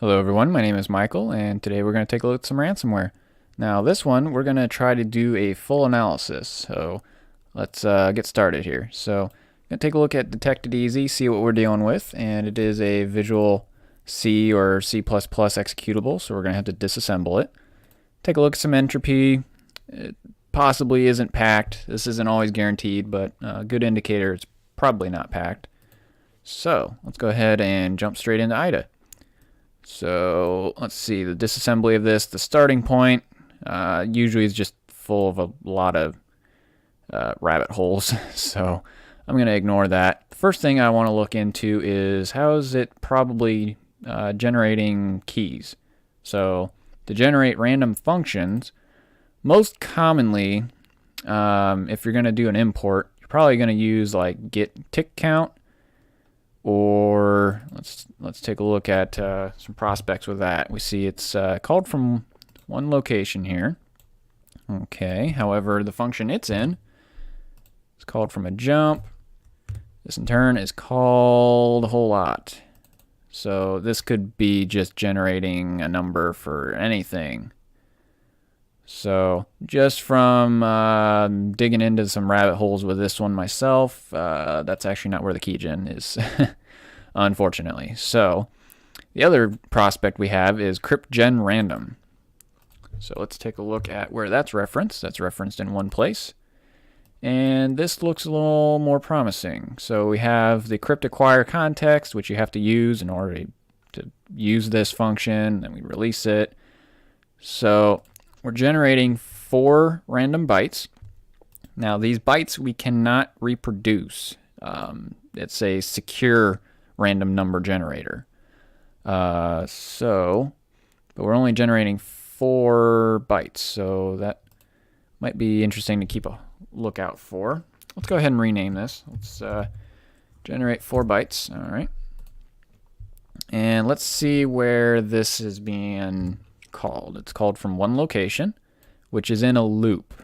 Hello everyone, my name is Michael, and today we're going to take a look at some ransomware. Now this one, we're going to try to do a full analysis, so let's get started here. So I'm going to take a look at Detected Easy, see what we're dealing with, and it is a Visual C or C++ executable, so we're going to have to disassemble it. Take a look at some entropy. It possibly isn't packed. This isn't always guaranteed, but a good indicator it's probably not packed. So let's go ahead and jump straight into IDA. So let's see, the disassembly of this, the starting point usually is just full of a lot of rabbit holes, so I'm going to ignore that. The first thing I want to look into is how is it probably generating keys. So to generate random functions, most commonly, if you're going to do an import, you're probably going to use like get tick count, or let's take a look at some prospects with that. We see it's called from one location here. Okay, however, the function it's in is called from a jump. This in turn is called a whole lot. So this could be just generating a number for anything. So just from digging into some rabbit holes with this one myself, that's actually not where the keygen is, unfortunately. So the other prospect we have is CryptGen random. So let's take a look at where that's referenced. That's referenced in one place. And this looks a little more promising. So we have the crypt acquire context, which you have to use in order to use this function, and we release it. So we're generating 4 random bytes. Now these bytes we cannot reproduce. It's a secure random number generator. But we're only generating 4 bytes, so that might be interesting to keep a lookout for. Let's go ahead and rename this. Let's generate 4 bytes. All right. And let's see where this is being called. It's called from one location, which is in a loop,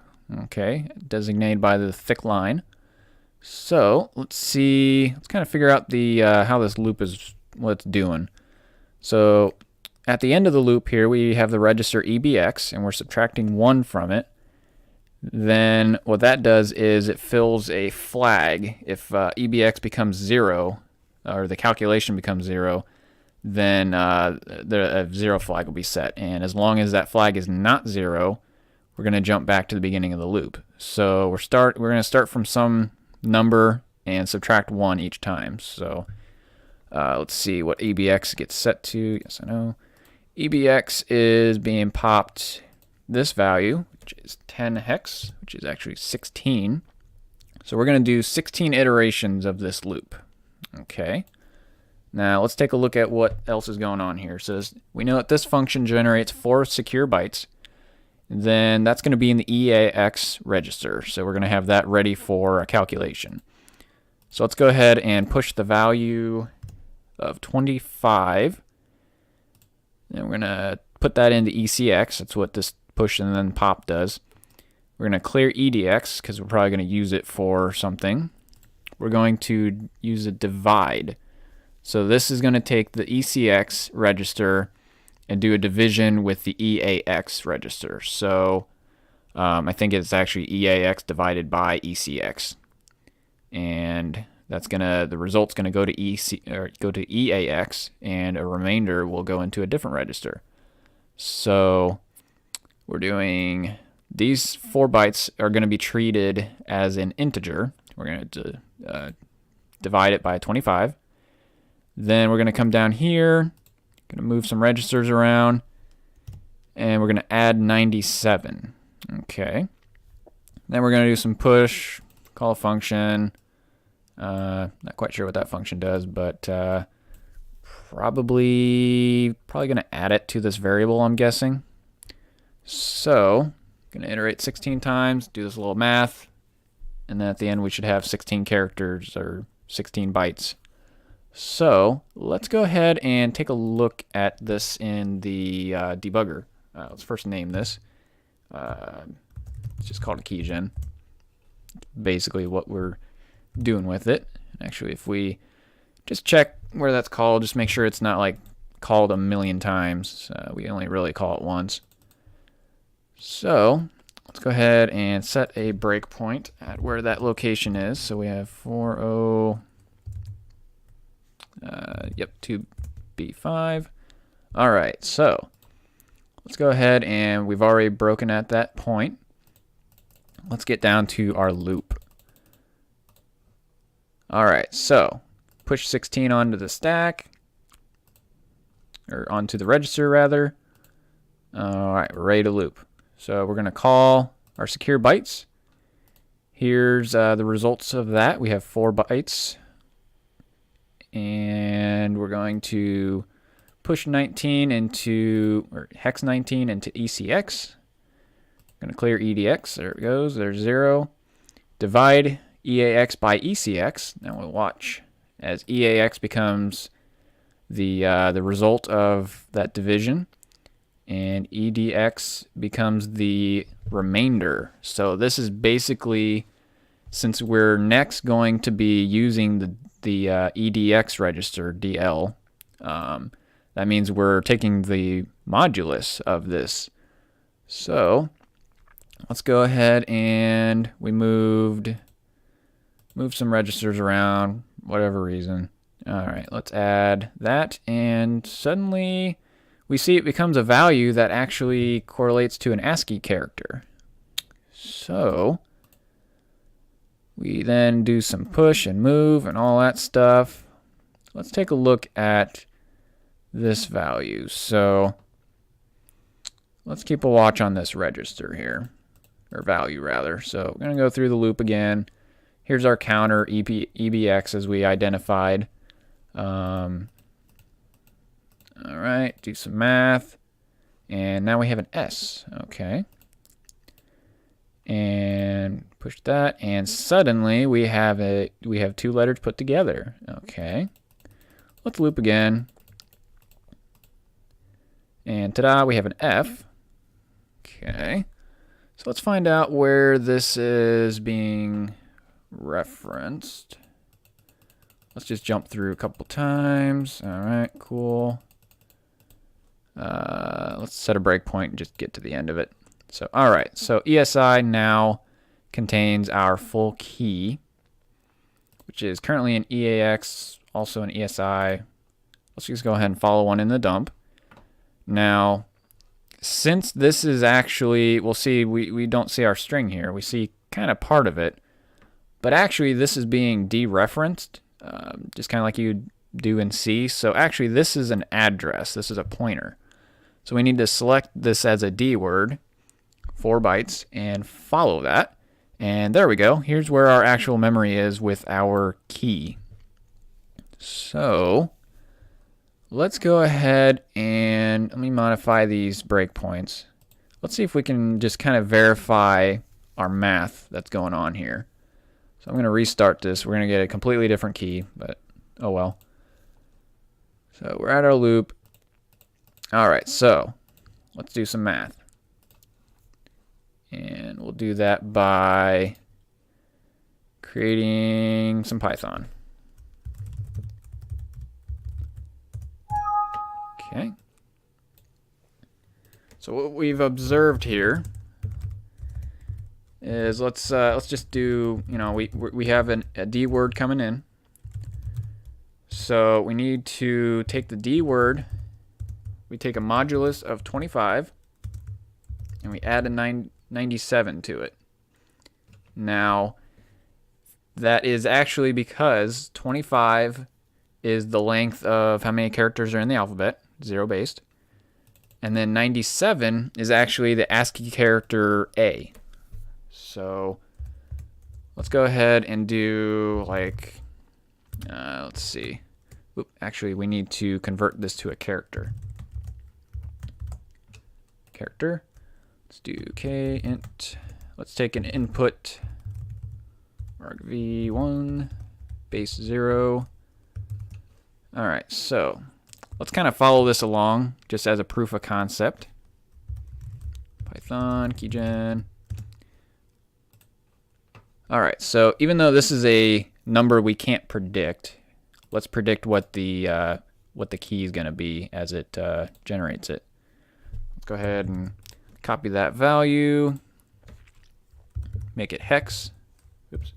okay, designated by the thick line. So let's see, let's kind of figure out the how this loop is, what it's doing. So at the end of the loop here, we have the register EBX, and we're subtracting 1 from it. Then what that does is it fills a flag. If EBX becomes 0, or the calculation becomes 0, then the 0 flag will be set. And as long as that flag is not 0, we're going to jump back to the beginning of the loop. So we're going to start from some number and subtract 1 each time. So let's see what EBX gets set to. Yes, I know. EBX is being popped this value, which is 10 hex, which is actually 16. So we're going to do 16 iterations of this loop. Okay. Now let's take a look at what else is going on here. So we know that this function generates 4 secure bytes. Then that's going to be in the EAX register. So we're going to have that ready for a calculation. So let's go ahead and push the value of 25. And we're going to put that into ECX. That's what this push and then pop does. We're going to clear EDX because we're probably going to use it for something. We're going to use a divide. So this is going to take the ECX register and do a division with the EAX register. So I think it's actually EAX divided by ECX, and that's the result's gonna go to EAX, and a remainder will go into a different register. So we're doing these 4 bytes are going to be treated as an integer. We're going to divide it by 25. Then we're going to come down here, going to move some registers around, and we're going to add 97. Okay. Then we're going to do some push, call a function. Not quite sure what that function does, but probably going to add it to this variable, I'm guessing. So going to iterate 16 times, do this little math, and then at the end we should have 16 characters or 16 bytes. So let's go ahead and take a look at this in the debugger. Let's first name this. It's just called a keygen. Basically what we're doing with it. Actually, if we just check where that's called, just make sure it's not like called a million times. We only really call it once. So let's go ahead and set a breakpoint at where that location is. So we have 2B5. All right, so let's go ahead, and we've already broken at that point. Let's get down to our loop. All right, so push 16 onto the stack, or onto the register rather. All right, we're ready to loop. So we're going to call our secure bytes. Here's the results of that. We have 4 bytes, and we're going to push 19 into, or hex 19 into ECX. Going to clear EDX. There it goes. There's 0. Divide EAX by ECX. Now we'll watch as EAX becomes the result of that division, and EDX becomes the remainder. So this is basically, since we're next going to be using the EDX register, DL, that means we're taking the modulus of this. So let's go ahead, and we move some registers around, whatever reason. All right, let's add that, and suddenly we see it becomes a value that actually correlates to an ASCII character. So we then do some push and move and all that stuff. Let's take a look at this value. So let's keep a watch on this register here, or value rather. So we're going to go through the loop again. Here's our counter, EBX, as we identified. All right, do some math. And now we have an S. Okay. And push that, and suddenly we have 2 letters put together. Okay. Let's loop again. And ta-da, we have an F. Okay. So let's find out where this is being referenced. Let's just jump through a couple times. All right, cool. Let's set a breakpoint and just get to the end of it. So, all right, so ESI now contains our full key, which is currently an EAX, also an ESI. Let's just go ahead and follow one in the dump. Now, since this is actually, we'll see, we don't see our string here. We see kind of part of it, but actually this is being dereferenced, just kind of like you do in C. So actually this is an address. This is a pointer. So we need to select this as a D word, 4 bytes, and follow that. And there we go. Here's where our actual memory is with our key. So let's go ahead and let me modify these breakpoints. Let's see if we can just kind of verify our math that's going on here. So I'm going to restart this. We're going to get a completely different key, but oh well. So we're at our loop. All right, so let's do some math. And we'll do that by creating some Python. Okay. So what we've observed here is let's just do, we have a D word coming in. So we need to take the D word. We take a modulus of 25 and we add a 97 to it. Now, that is actually because 25 is the length of how many characters are in the alphabet, 0 based. And then 97 is actually the ASCII character A. So let's go ahead and do like, let's see. Oop, actually, we need to convert this to a character. Let's do kint. Let's take an input argv1 base 0. All right, so let's kind of follow this along just as a proof of concept. Python keygen. All right, so even though this is a number we can't predict, let's predict what the what the key is going to be as it generates it. Let's go ahead and copy that value, make it hex. Oops,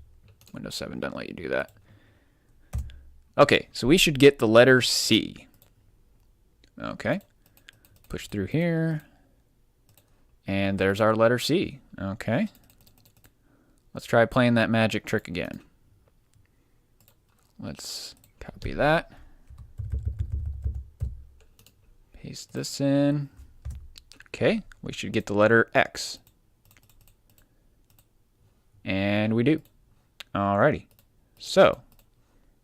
Windows 7 doesn't let you do that. Okay, so we should get the letter C. Okay, push through here, and there's our letter C. Okay, let's try playing that magic trick again. Let's copy that, paste this in. Okay, we should get the letter X. And we do. Alrighty. So,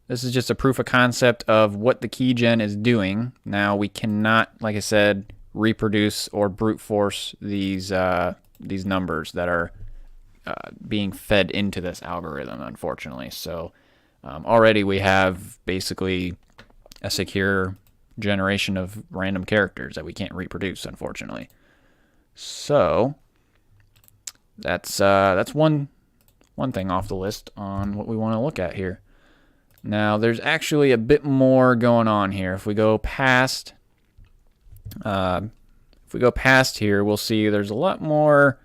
this is just a proof of concept of what the keygen is doing. Now, we cannot, like I said, reproduce or brute force these numbers that are being fed into this algorithm, unfortunately. So, already we have basically a secure generation of random characters that we can't reproduce, unfortunately. So, that's one thing off the list on what we want to look at here. Now, there's actually a bit more going on here. If we go past here, we'll see there's a lot more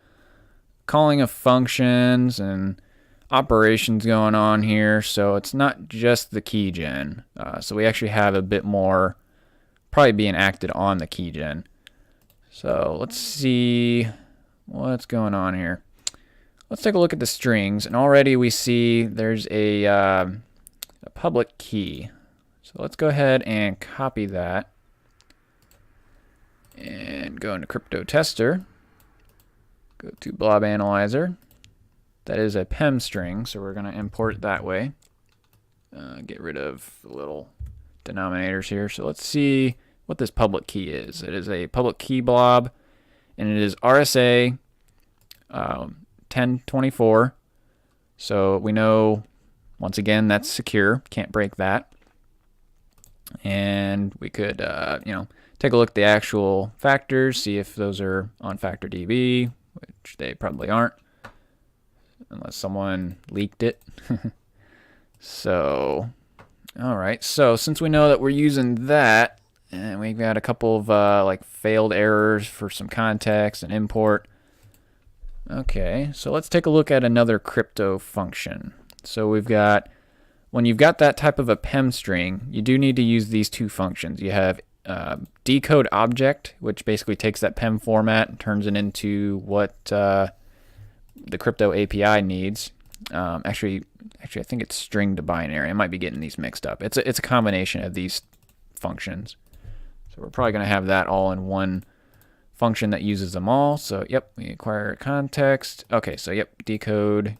calling of functions and operations going on here. So it's not just the keygen. So we actually have a bit more probably being acted on the keygen. So let's see what's going on here. Let's take a look at the strings, and already we see there's a public key. So let's go ahead and copy that and go into Crypto Tester. Go to Blob Analyzer. That is a PEM string, so we're going to import it that way. Get rid of the little denominators here. So let's see what this public key is. It is a public key blob, and it is RSA 1024. So we know, once again, that's secure. Can't break that. And we could, take a look at the actual factors, see if those are on FactorDB, which they probably aren't, unless someone leaked it. So, all right. So since we know that we're using that, and we've got a couple of failed errors for some context and import. Okay, so let's take a look at another crypto function. So we've got, when you've got that type of a PEM string, you do need to use these two functions. You have decode object, which basically takes that PEM format and turns it into what the crypto API needs. Actually, I think it's string to binary. I might be getting these mixed up. It's a combination of these functions. So we're probably going to have that all in one function that uses them all. So, yep, we acquire context. Okay, so, yep, decode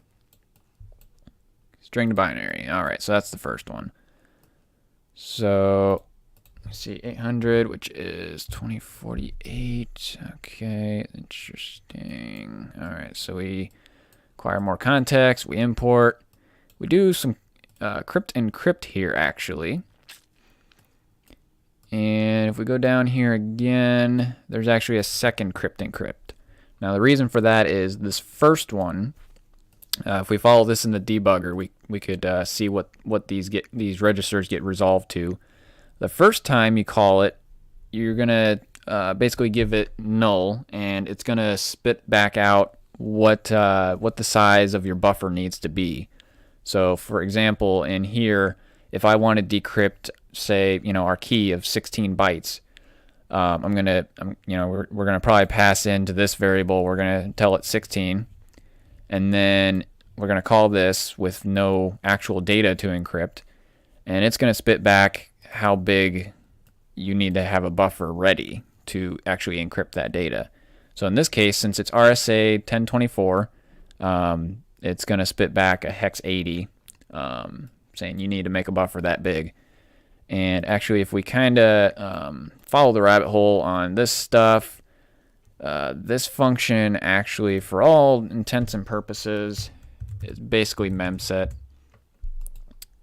string to binary. All right, so that's the first one. So, let's see, 800, which is 2048. Okay, interesting. All right, so we acquire more context. We import. We do some Crypt Encrypt here, actually. And if we go down here again, there's actually a second Crypt Encrypt. Now, the reason for that is this first one, if we follow this in the debugger, we could see what these registers get resolved to. The first time you call it, you're gonna basically give it null, and it's gonna spit back out what the size of your buffer needs to be. So, for example, in here, if I want to decrypt, say, our key of 16 bytes, we're gonna probably pass into this variable. We're gonna tell it 16, and then we're gonna call this with no actual data to encrypt, and it's gonna spit back how big you need to have a buffer ready to actually encrypt that data. So in this case, since it's RSA 1024, it's gonna spit back a hex 80, saying you need to make a buffer that big. And actually, if we kind of follow the rabbit hole on this stuff, this function actually, for all intents and purposes, is basically memset.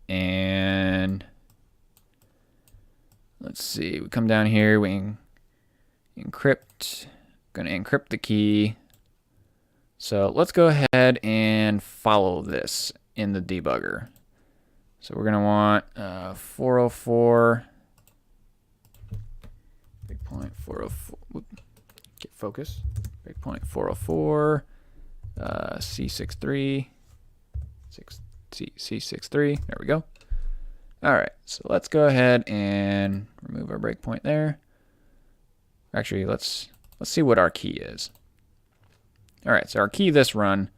And let's see, we come down here, we encrypt, gonna encrypt the key. So let's go ahead and follow this in the debugger. So we're gonna want 404 breakpoint 404. Get focus. Breakpoint 404. C63. C63. There we go. All right, so let's go ahead and remove our breakpoint there. Actually, let's see what our key is. All right, so our key this run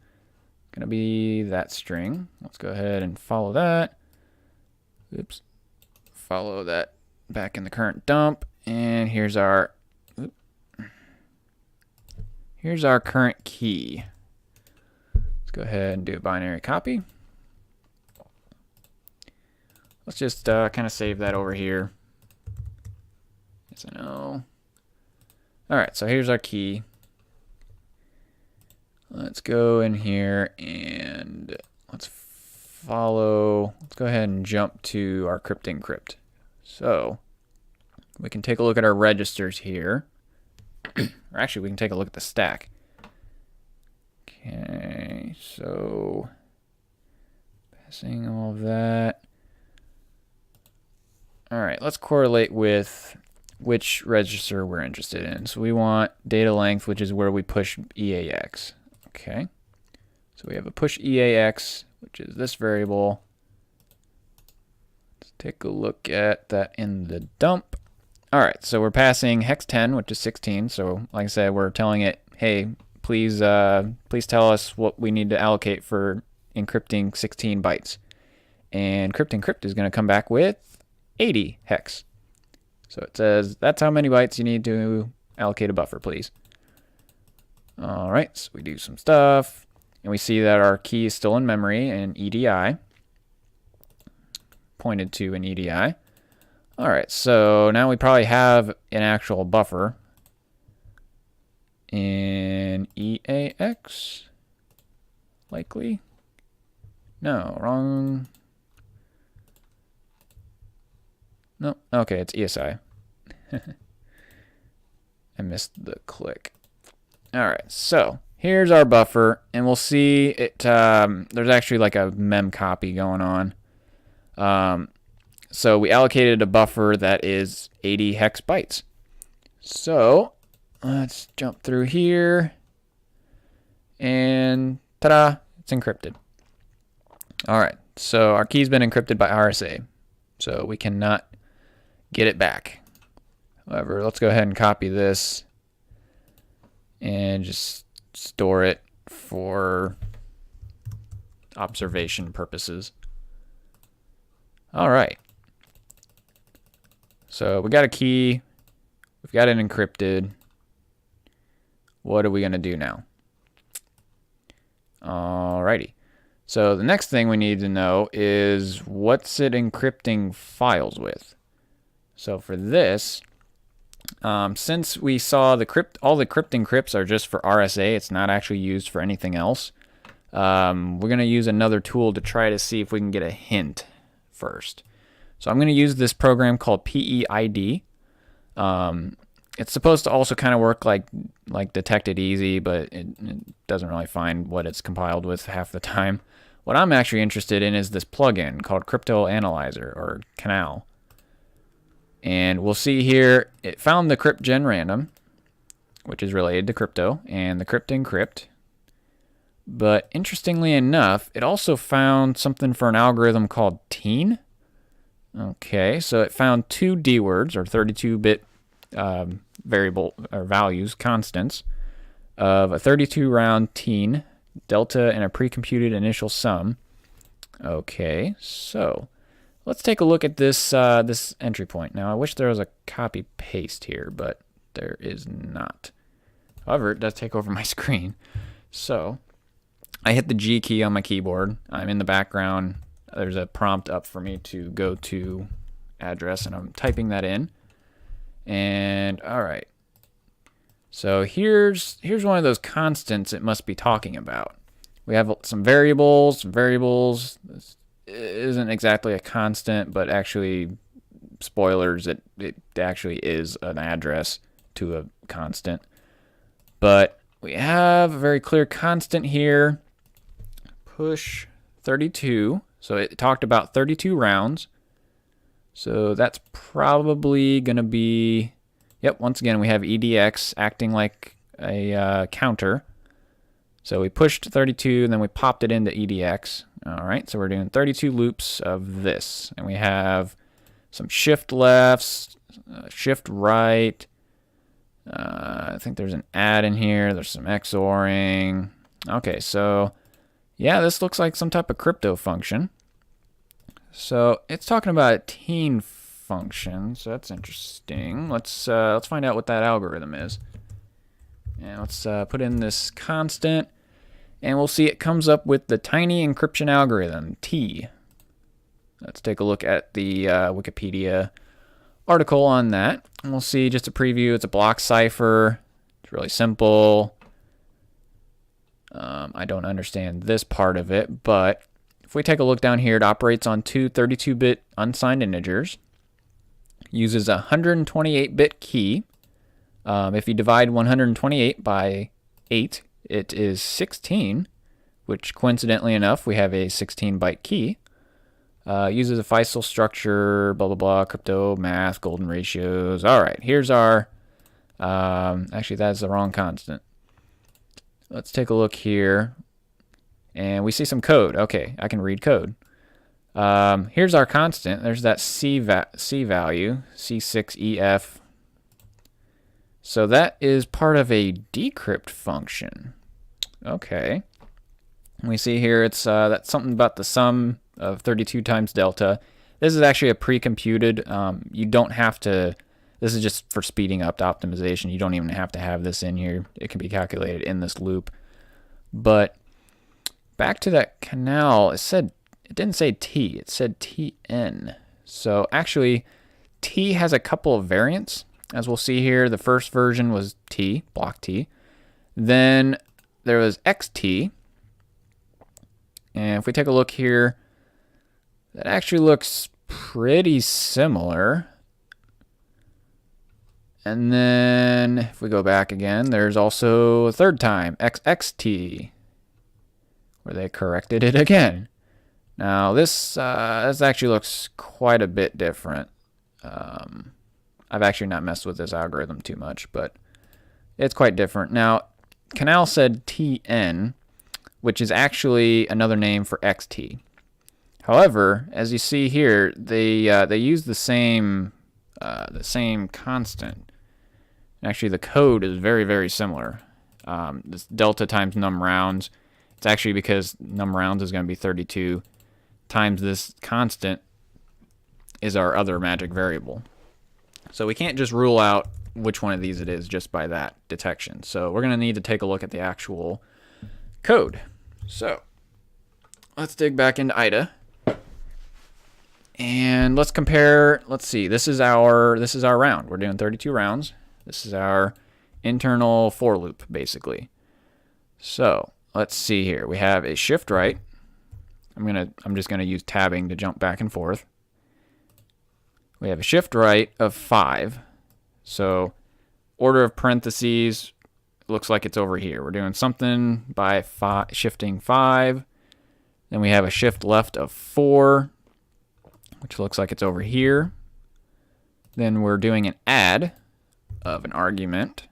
gonna be that string. Let's go ahead and follow that. Oops. Follow that back in the current dump, and here's our current key. Let's go ahead and do a binary copy. Let's just kind of save that over here. Yes, I know. All right, so here's our key. Let's go in here and let's go ahead and jump to our Crypt Encrypt. So we can take a look at our registers here. Or actually, we can take a look at the stack. Okay, so passing all of that. All right, let's correlate with which register we're interested in. So we want data length, which is where we push EAX. Okay, so we have a push EAX, which is this variable. Let's take a look at that in the dump. All right, so we're passing hex 10, which is 16. So like I said, we're telling it, hey, please tell us what we need to allocate for encrypting 16 bytes. And Crypt Encrypt is going to come back with 80 hex. So it says that's how many bytes you need to allocate a buffer, please. All right, so we do some stuff, and we see that our key is still in memory and EDI, pointed to an EDI. All right, so now we probably have an actual buffer in EAX, likely. No, wrong. No, okay, it's ESI. I missed the click. All right, so here's our buffer, and we'll see it. There's actually like a mem copy going on. So we allocated a buffer that is 80 hex bytes. So let's jump through here, and ta-da, it's encrypted. All right, so our key's been encrypted by RSA, so we cannot get it back. However, let's go ahead and copy this and just store it for observation purposes. All right. So we got a key. We've got it encrypted. What are we going to do now? Alrighty. So the next thing we need to know is what's it encrypting files with. So for this, since we saw all the Crypt Encrypts are just for RSA, it's not actually used for anything else. We're going to use another tool to try to see if we can get a hint first. So I'm going to use this program called PEID. It's supposed to also kind of work like Detected Easy, but it doesn't really find what it's compiled with half the time. What I'm actually interested in is this plugin called Crypto Analyzer or Canal. And we'll see here, it found the crypt gen random, which is related to crypto, and the Crypt Encrypt. But interestingly enough, it also found something for an algorithm called teen. Okay, so it found two D words, or 32-bit variable or values, constants, of a 32-round teen, delta, and a pre-computed initial sum. Okay, so let's take a look at this this entry point. Now, I wish there was a copy paste here, but there is not. However, it does take over my screen. So I hit the G key on my keyboard. I'm in the background. There's a prompt up for me to go to address, and I'm typing that in. And all right. So here's one of those constants it must be talking about. We have some variables. This isn't exactly a constant, but actually, spoilers, it actually is an address to a constant. But we have a very clear constant here. Push 32. So it talked about 32 rounds. So that's probably going to be Yep, once again we have EDX acting like a counter. So we pushed 32 and then we popped it into EDX. All right, so we're doing 32 loops of this. And we have some shift lefts, shift right. I think there's an add in here. There's some XORing. Okay, so yeah, this looks like some type of crypto function. So it's talking about a teen function, so that's interesting. Let's find out what that algorithm is. And let's put in this constant, and we'll see it comes up with the tiny encryption algorithm, T. Let's take a look at the Wikipedia article on that. And we'll see just a preview. It's a block cipher. It's really simple. I don't understand this part of it, but if we take a look down here, it operates on two 32-bit unsigned integers, uses a 128-bit key. If you divide 128 by 8, it is 16, which coincidentally enough, we have a 16-byte key. Uses a Feisel structure, blah, blah, blah, crypto, math, golden ratios. All right, here's our, actually that's the wrong constant. Let's take a look here. And we see some code. Okay, I can read code. Here's our constant. There's that C value, C6EF. So that is part of a decrypt function. Okay. We see here it's that's something about the sum of 32 times delta. This is actually a pre-computed. You don't have to. This is just for speeding up the optimization. You don't even have to have this in here. It can be calculated in this loop. But back to that canal, it didn't say T. It said TN. So actually, T has a couple of variants. As we'll see here, the first version was T, block T. Then there was XT. And if we take a look here, that actually looks pretty similar. And then if we go back again, there's also a third time, XXT, where they corrected it again. Now this actually looks quite a bit different. I've actually not messed with this algorithm too much, but it's quite different. Now, Canal said TN, which is actually another name for XT. However, as you see here, they use the same constant. Actually, the code is very, very similar. This delta times num rounds. It's actually because num rounds is going to be 32 times this constant is our other magic variable. So we can't just rule out which one of these it is just by that detection. So we're going to need to take a look at the actual code. So let's dig back into IDA. And let's compare. Let's see. This is our round. We're doing 32 rounds. This is our internal for loop basically. So let's see here. We have a shift right. I'm just gonna use tabbing to jump back and forth. We have a shift right of 5. So order of parentheses looks like it's over here. We're doing something by shifting 5. Then we have a shift left of 4, which looks like it's over here. Then we're doing an add of an argument.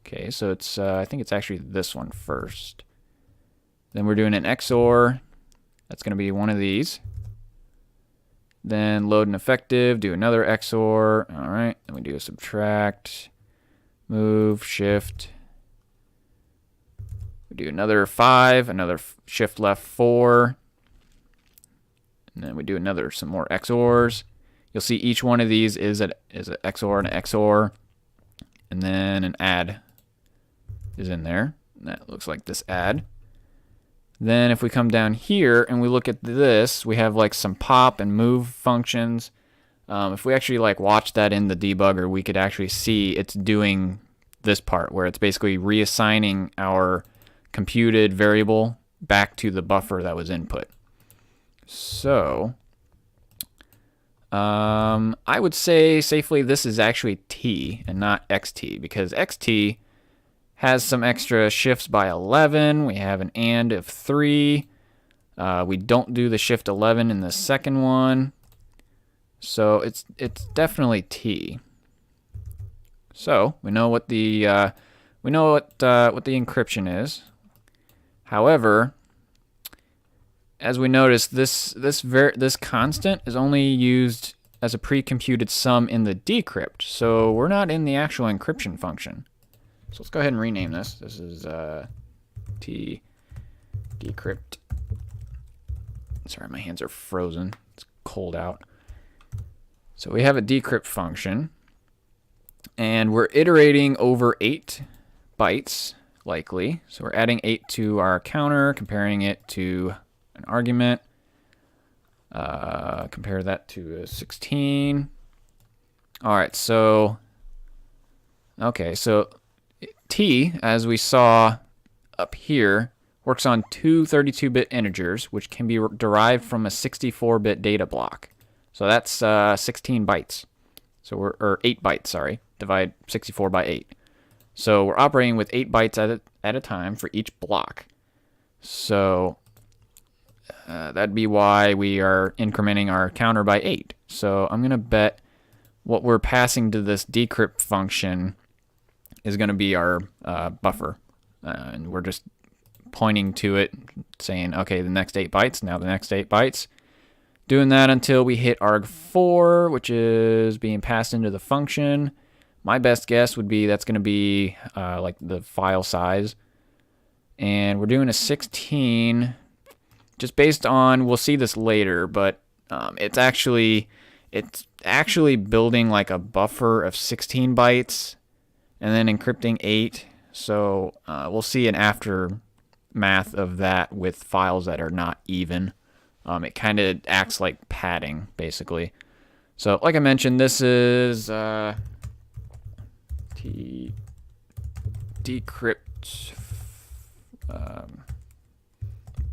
Okay, so it's I think it's actually this one first. Then we're doing an XOR. That's going to be one of these. Then load an effective, do another XOR. All right, then we do a subtract, move, shift. We do another 5, another shift left 4. And then we do some more XORs. You'll see each one of these is an XOR and an XOR. And then an add is in there. And that looks like this add. Then if we come down here and we look at this, we have like some pop and move functions. If we actually like watch that in the debugger, we could actually see it's doing this part where it's basically reassigning our computed variable back to the buffer that was input. So I would say safely this is actually T and not XT, because XT has some extra shifts by 11. We have an AND of 3. We don't do the shift 11 in the second one. So it's definitely T. So we know what the encryption is. However, as we notice, this constant is only used as a pre-computed sum in the decrypt, so we're not in the actual encryption function. So let's go ahead and rename this. This is decrypt. Sorry, my hands are frozen. It's cold out. So we have a decrypt function, and we're iterating over 8 bytes, likely. So we're adding 8 to our counter, comparing it to an argument. Compare that to a 16. All right, so T, as we saw up here, works on two 32-bit integers, which can be derived from a 64-bit data block. So that's 16 bytes. So or 8 bytes, sorry. Divide 64 by 8. So we're operating with 8 bytes at a time for each block. So that'd be why we are incrementing our counter by 8. So I'm going to bet what we're passing to this decrypt function is going to be our buffer. And we're just pointing to it, saying, okay, the next 8 bytes, now the next 8 bytes. Doing that until we hit arg4, which is being passed into the function. My best guess would be that's going to be like the file size. And we're doing a 16, just based on, we'll see this later, but it's actually building like a buffer of 16 bytes and then encrypting 8. So we'll see an aftermath of that with files that are not even. It kind of acts like padding, basically. So like I mentioned, this is decrypt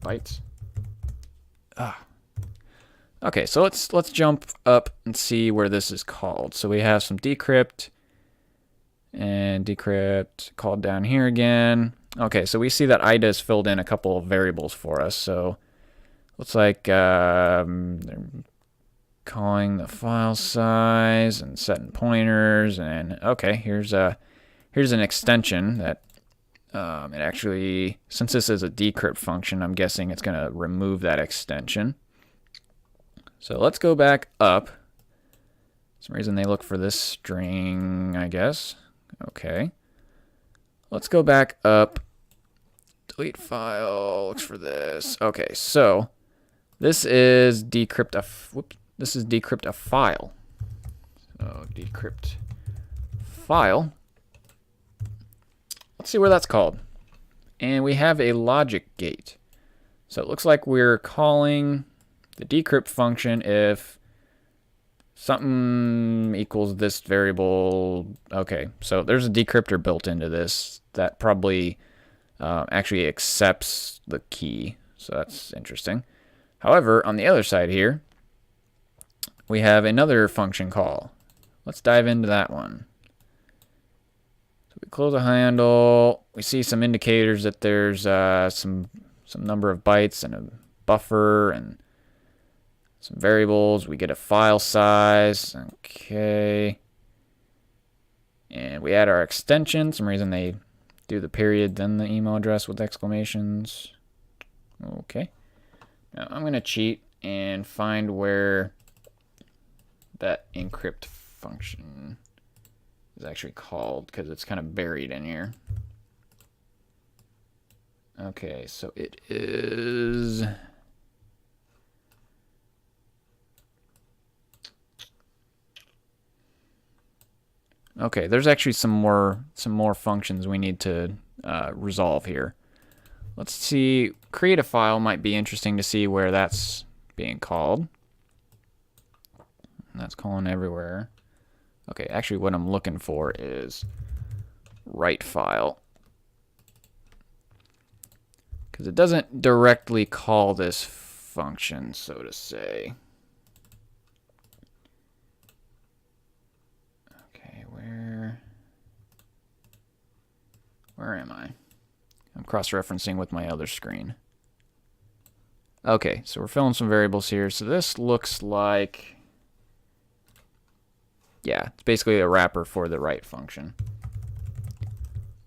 bytes. Okay, so let's jump up and see where this is called. So we have some decrypt and decrypt called down here again. Okay, so we see that IDA has filled in a couple of variables for us. So looks like they're calling the file size and setting pointers. And okay, here's an extension that it actually, since this is a decrypt function, I'm guessing it's going to remove that extension. So let's go back up. For some reason they look for this string, I guess. Okay. Let's go back up. Delete file, looks for this. Okay, so this is decrypt a file. So decrypt file. Let's see where that's called. And we have a logic gate. So it looks like we're calling the decrypt function if something equals this variable. Okay, so there's a decryptor built into this that probably actually accepts the key. So that's interesting. However, on the other side here, we have another function call. Let's dive into that one. So we close a handle. We see some indicators that there's some number of bytes and a buffer and some variables. We get a file size. Okay. And we add our extension. For some reason they do the period, then the email address with exclamations. Okay. Now I'm going to cheat and find where that encrypt function is actually called, because it's kind of buried in here. Okay, so it is... Okay, there's actually some more functions we need to resolve here. Let's see, create a file might be interesting to see where that's being called. That's calling everywhere. Okay, actually what I'm looking for is write file, because it doesn't directly call this function, so to say. Okay, where am I? I'm cross-referencing with my other screen. Okay, so we're filling some variables here. So this looks like yeah, it's basically a wrapper for the write function.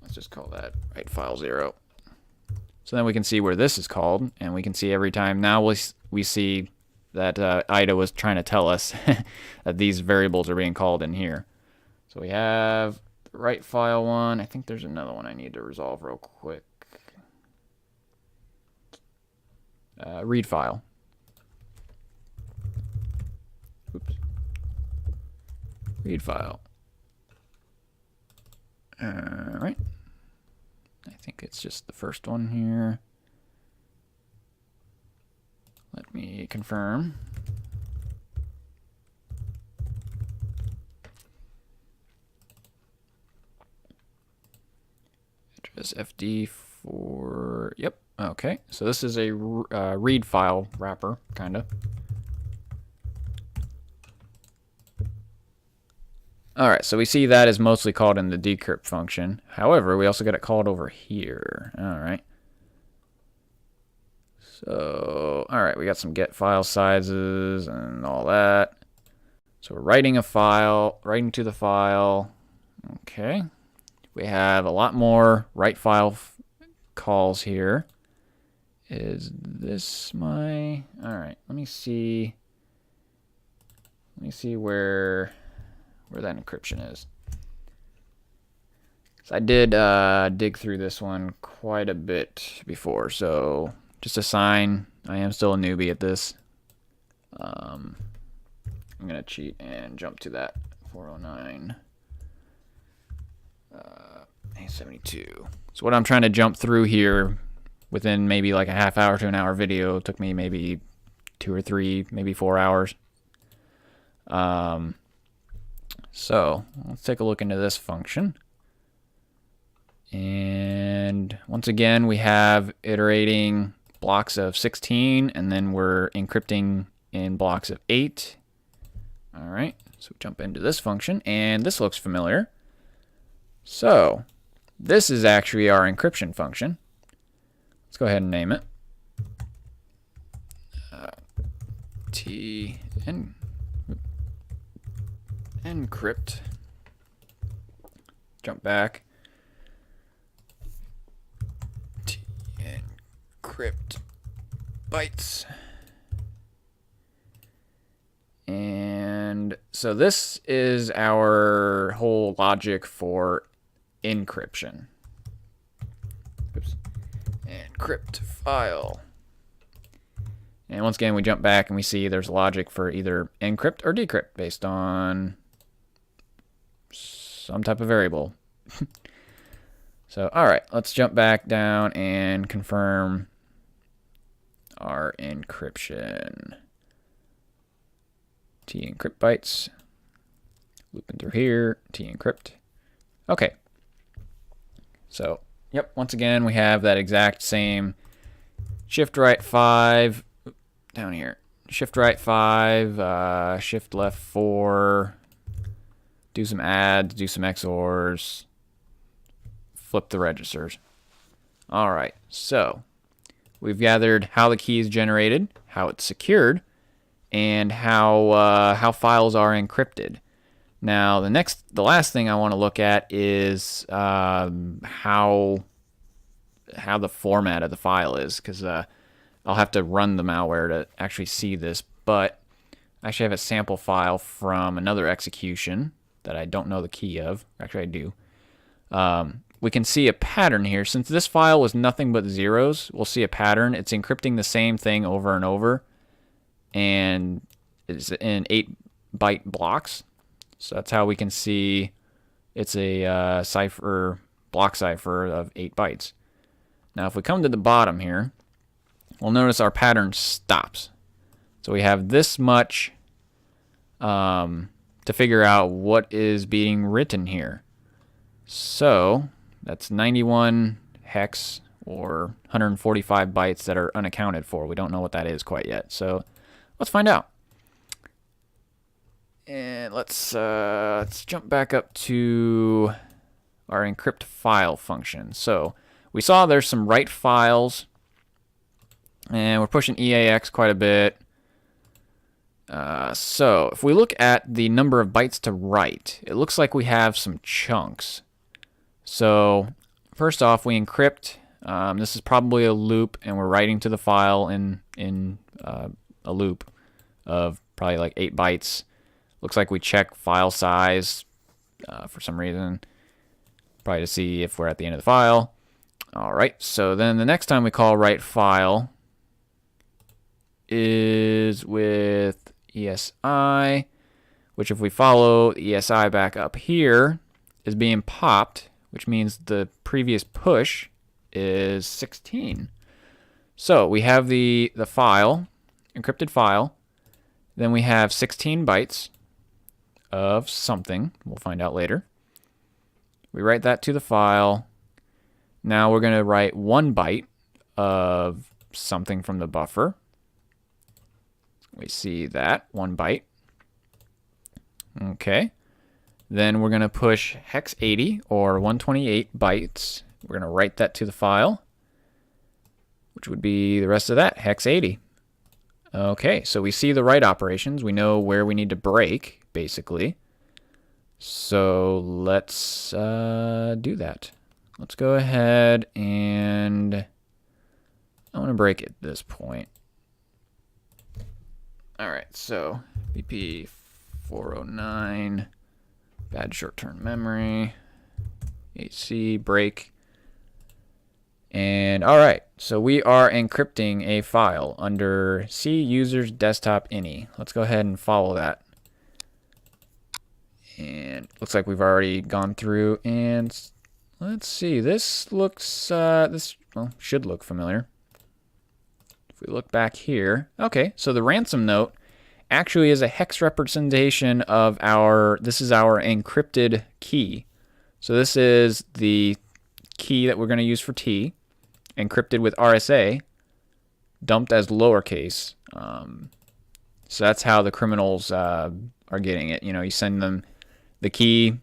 Let's just call that write file 0. So then we can see where this is called, and we can see every time now we see that IDA was trying to tell us that these variables are being called in here. So we have the write file one. I think there's another one I need to resolve real quick. Read file. Oops. Read file. Alright. I think it's just the first one here. Let me confirm. Address FD for, yep, okay. So this is a read file wrapper, kind of. Alright, so we see that is mostly called in the decrypt function. However, we also get it called over here. Alright. So, alright, we got some get file sizes and all that. So we're writing a file, writing to the file. Okay. We have a lot more write file calls here. Is this my... Alright, let me see. Let me see where that encryption is. So I did dig through this one quite a bit before, so just a sign, I am still a newbie at this. I'm gonna cheat and jump to that 409 A72. So what I'm trying to jump through here within maybe like a half hour to an hour video took me maybe 2 or 3, maybe 4 hours. So let's take a look into this function. And once again, we have iterating blocks of 16, and then we're encrypting in blocks of 8. All right, so jump into this function, and this looks familiar. So this is actually our encryption function. Let's go ahead and name it. Encrypt. Jump back. Encrypt bytes. And so this is our whole logic for encryption. Oops. Encrypt file. And once again, we jump back and we see there's logic for either encrypt or decrypt based on some type of variable. So, all right, let's jump back down and confirm our encryption. Encrypt bytes. Looping through here. Encrypt. Okay. So, yep, once again, we have that exact same shift right 5 down here. Shift right 5, shift left 4, do some adds, do some XORs, flip the registers. All right, so we've gathered how the key is generated, how it's secured, and how files are encrypted. Now, the last thing I want to look at is how the format of the file is, because I'll have to run the malware to actually see this. But I actually have a sample file from another execution that I don't know the key of. Actually, I do. We can see a pattern here. Since this file was nothing but zeros, we'll see a pattern. It's encrypting the same thing over and over, and it's in 8-byte blocks. So that's how we can see it's a block cipher of 8 bytes. Now, if we come to the bottom here, we'll notice our pattern stops. So we have this much to figure out what is being written here. So that's 91 hex or 145 bytes that are unaccounted for. We don't know what that is quite yet. So let's find out. And let's jump back up to our encrypt file function. So we saw there's some write files, and we're pushing EAX quite a bit. So if we look at the number of bytes to write, it looks like we have some chunks. So first off, we encrypt. This is probably a loop, and we're writing to the file in a loop of probably like 8 bytes. Looks like we check file size for some reason, probably to see if we're at the end of the file. All right, so then the next time we call write file is with ESI, which if we follow ESI back up here is being popped, which means the previous push is 16. So we have the file, encrypted file, then we have 16 bytes of something, we'll find out later. We write that to the file. Now we're going to write 1 byte of something from the buffer. We see that, 1 byte. Okay. Then we're going to push hex 80 or 128 bytes. We're going to write that to the file, which would be the rest of that, hex 80. Okay, so we see the write operations. We know where we need to break, basically. So let's do that. Let's go ahead and I want to break at this point. All right, so BP 409, bad short-term memory, HC, break. And all right, so we are encrypting a file under C users desktop ini. Let's go ahead and follow that. And looks like we've already gone through, and let's see, this looks, well, should look familiar. If we look back here, okay, so the ransom note actually is a hex representation of this is our encrypted key. So this is the key that we're going to use for T, encrypted with RSA, dumped as lowercase. So that's how the criminals are getting it. You know, you send them the key,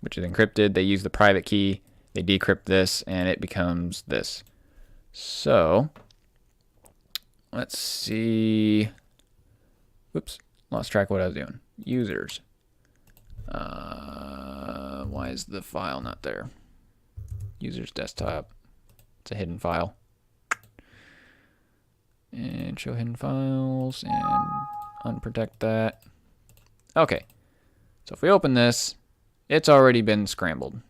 which is encrypted. They use the private key. They decrypt this, and it becomes this. So let's see. Whoops, lost track of what I was doing. Users. Why is the file not there? Users desktop. It's a hidden file. And show hidden files and unprotect that. Okay. So if we open this, it's already been scrambled.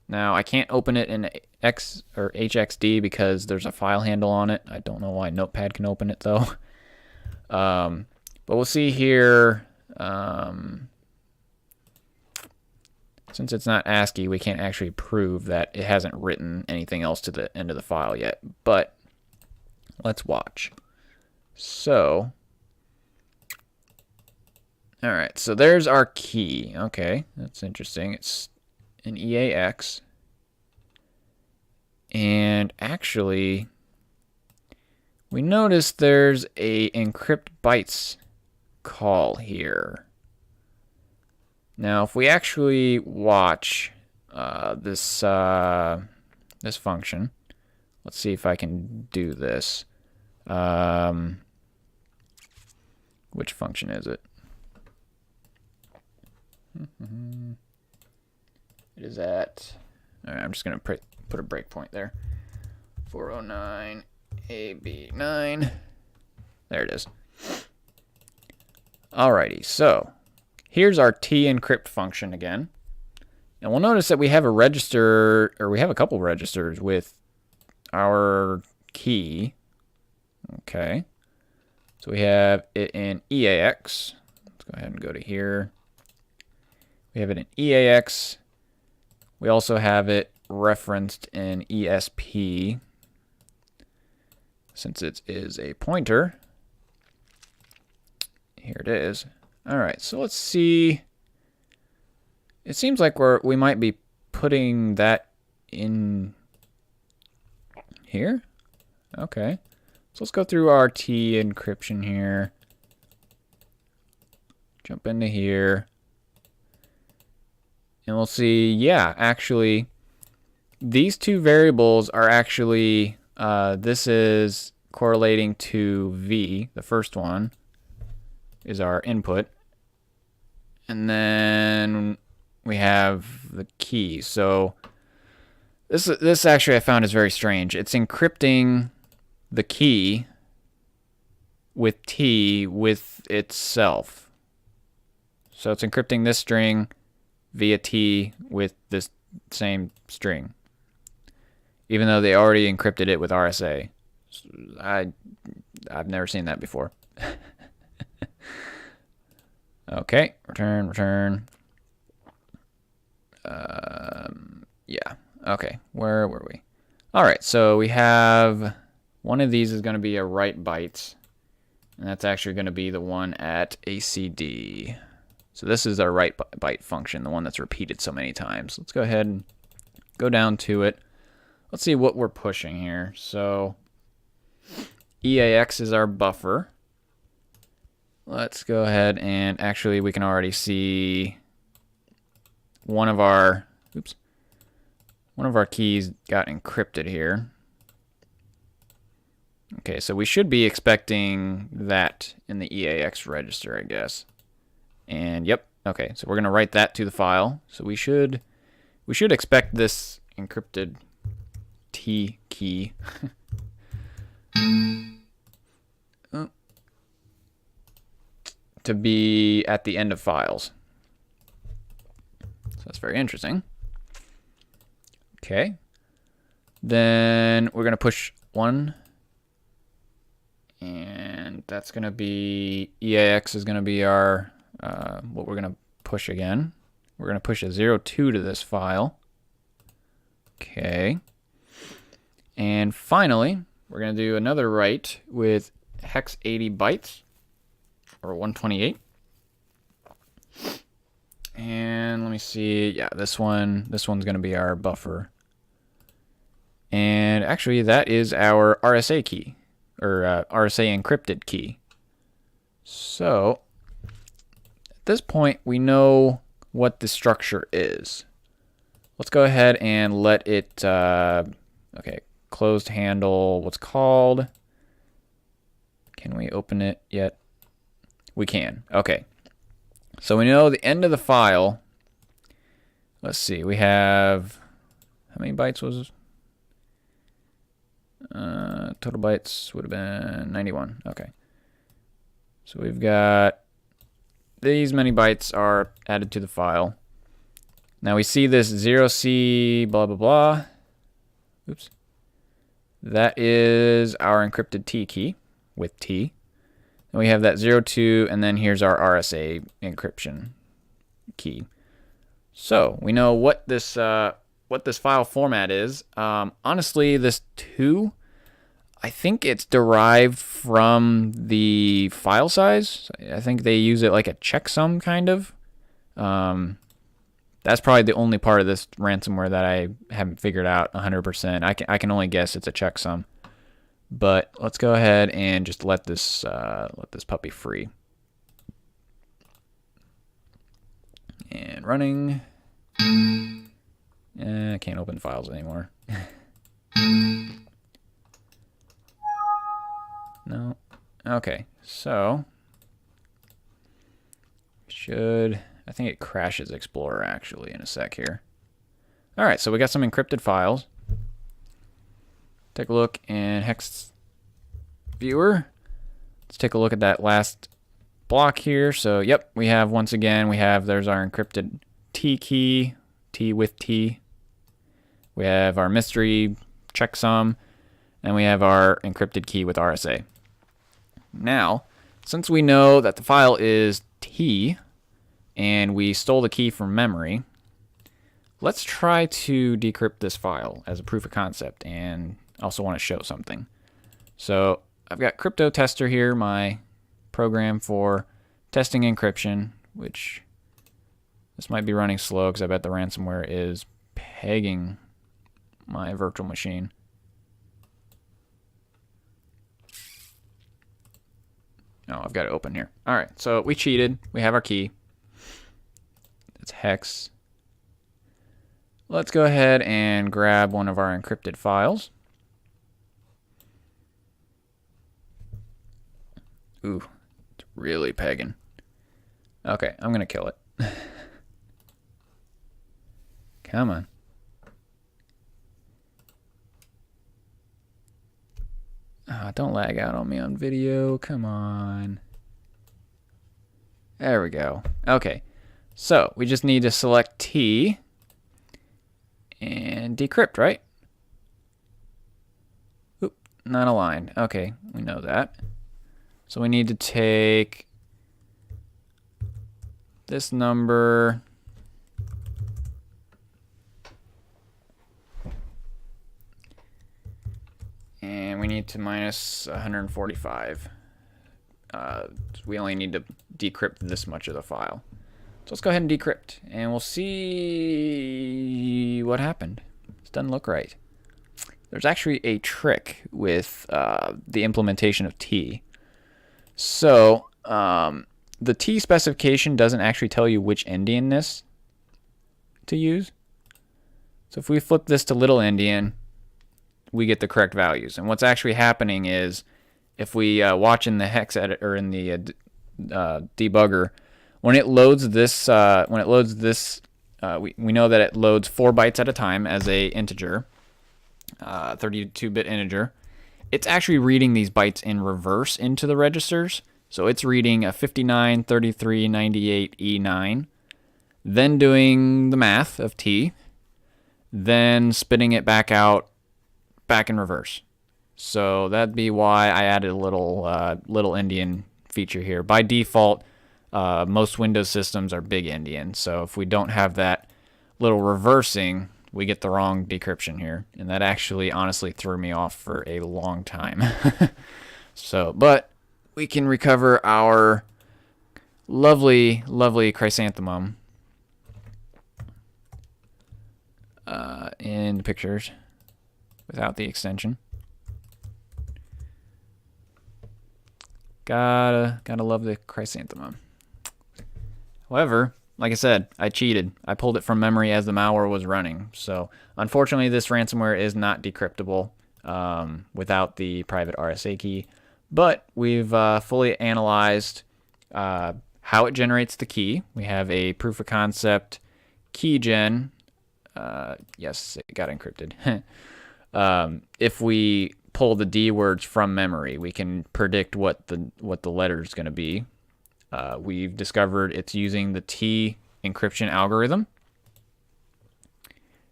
Now I can't open it in X or HXD because there's a file handle on it. I don't know why Notepad can open it though. But we'll see here. Since it's not ASCII, we can't actually prove that it hasn't written anything else to the end of the file yet. But let's watch. So, all right, so there's our key. Okay, that's interesting. It's an EAX. And actually, we notice there's a encrypt bytes call here. Now, if we actually watch this function, let's see if I can do this. Which function is it? It is at, all right, I'm just going to put a breakpoint there. 409 AB9. There it is. Alrighty, so here's our T-encrypt function again. And we'll notice that we have a register, or we have a couple registers with our key. Okay. So we have it in EAX. Let's go ahead and go to here. We have it in EAX. We also have it referenced in ESP, since it is a pointer. Here it is. All right, so let's see. It seems like we might be putting that in here. Okay, so let's go through our T encryption here. Jump into here. And we'll see, yeah, actually, these two variables are actually, this is correlating to V, the first one, is our input. And then we have the key. So this actually I found is very strange. It's encrypting the key with T with itself. So it's encrypting this string via T with this same string, even though they already encrypted it with RSA. I've never seen that before. Okay, return. Yeah, okay, where were we? All right, so we have one of these is going to be a write bytes, and that's actually going to be the one at ACD. So this is our write byte function, the one that's repeated so many times. Let's go ahead and go down to it. Let's see what we're pushing here. So EAX is our buffer. Let's go ahead and actually we can already see one of our keys got encrypted here. Okay, so we should be expecting that in the EAX register, I guess. And yep, okay, so we're gonna write that to the file. So we should expect this encrypted T key to be at the end of files. So that's very interesting. Okay. Then we're going to push one. And that's going to be, EAX is going to be our, what we're going to push again. We're going to push a 02 to this file. Okay. And finally, we're going to do another write with hex 80 bytes. Or 128. And let me see. Yeah, this one's going to be our buffer. And actually, that is our RSA key, or RSA encrypted key. So at this point, we know what the structure is. Let's go ahead and let it. Okay, closed handle. What's called? Can we open it yet? We can. Okay. So we know the end of the file. Let's see. We have, how many bytes was this? Total bytes would have been 91. Okay. So we've got these many bytes are added to the file. Now we see this 0C blah blah blah. Oops. That is our encrypted T key with T. And we have that 02, and then here's our RSA encryption key. So we know what this file format is. Honestly, this 2, I think it's derived from the file size. I think they use it like a checksum kind of. That's probably the only part of this ransomware that I haven't figured out 100%. I can only guess it's a checksum. But let's go ahead and just let this puppy free. And running. I can't open files anymore. No. Okay. So I think it crashes Explorer actually in a sec here. All right. So we got some encrypted files. Take a look in Hex Viewer. Let's take a look at that last block here. So, yep, we have, once again, there's our encrypted T key, T with T. We have our mystery checksum, and we have our encrypted key with RSA. Now, since we know that the file is T, and we stole the key from memory, let's try to decrypt this file as a proof of concept, and also want to show something. So I've got Crypto Tester here, my program for testing encryption, which this might be running slow because I bet the ransomware is pegging my virtual machine. Oh, I've got it open here. All right, so we cheated. We have our key. It's hex. Let's go ahead and grab one of our encrypted files. Ooh, it's Really pegging. Okay, I'm gonna kill it. Come on. Don't lag out on me on video. Come on. There we go. Okay, so we just need to select T and decrypt, right? Oop, not aligned. Okay, we know that. So we need to take this number and we need to minus 145. We only need to decrypt this much of the file. So let's go ahead and decrypt, and we'll see what happened. This doesn't look right. There's actually a trick with the implementation of T. So the T specification doesn't actually tell you which endianness to use. So if we flip this to little endian, we get the correct values. And what's actually happening is, if we watch in the hex edit or in the debugger, when it loads this, we know that it loads 4 bytes at a time as a integer, 32-bit integer. It's actually reading these bytes in reverse into the registers. So it's reading a 59, 33, 98, E9, then doing the math of T, then spitting it back out, back in reverse. So that'd be why I added a little endian feature here. By default, most Windows systems are big endian. So if we don't have that little reversing, we get the wrong decryption here. And that actually honestly threw me off for a long time. So, but we can recover our lovely, lovely chrysanthemum in the pictures without the extension. Gotta love the chrysanthemum. However, like I said, I cheated. I pulled it from memory as the malware was running. So unfortunately, this ransomware is not decryptable without the private RSA key. But we've fully analyzed how it generates the key. We have a proof of concept keygen. Yes, it got encrypted. If we pull the D words from memory, we can predict what the letter is going to be. We've discovered it's using the T encryption algorithm,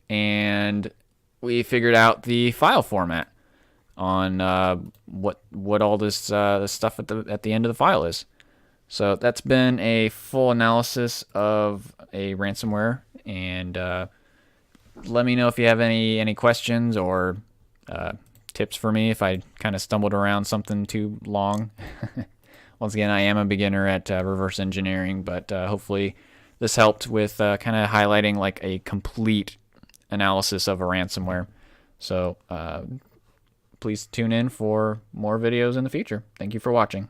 and we figured out the file format on what all this stuff at the end of the file is. So that's been a full analysis of a ransomware, and let me know if you have any questions or tips for me if I kind of stumbled around something too long. Once again, I am a beginner at reverse engineering, but hopefully this helped with kind of highlighting like a complete analysis of a ransomware. So please tune in for more videos in the future. Thank you for watching.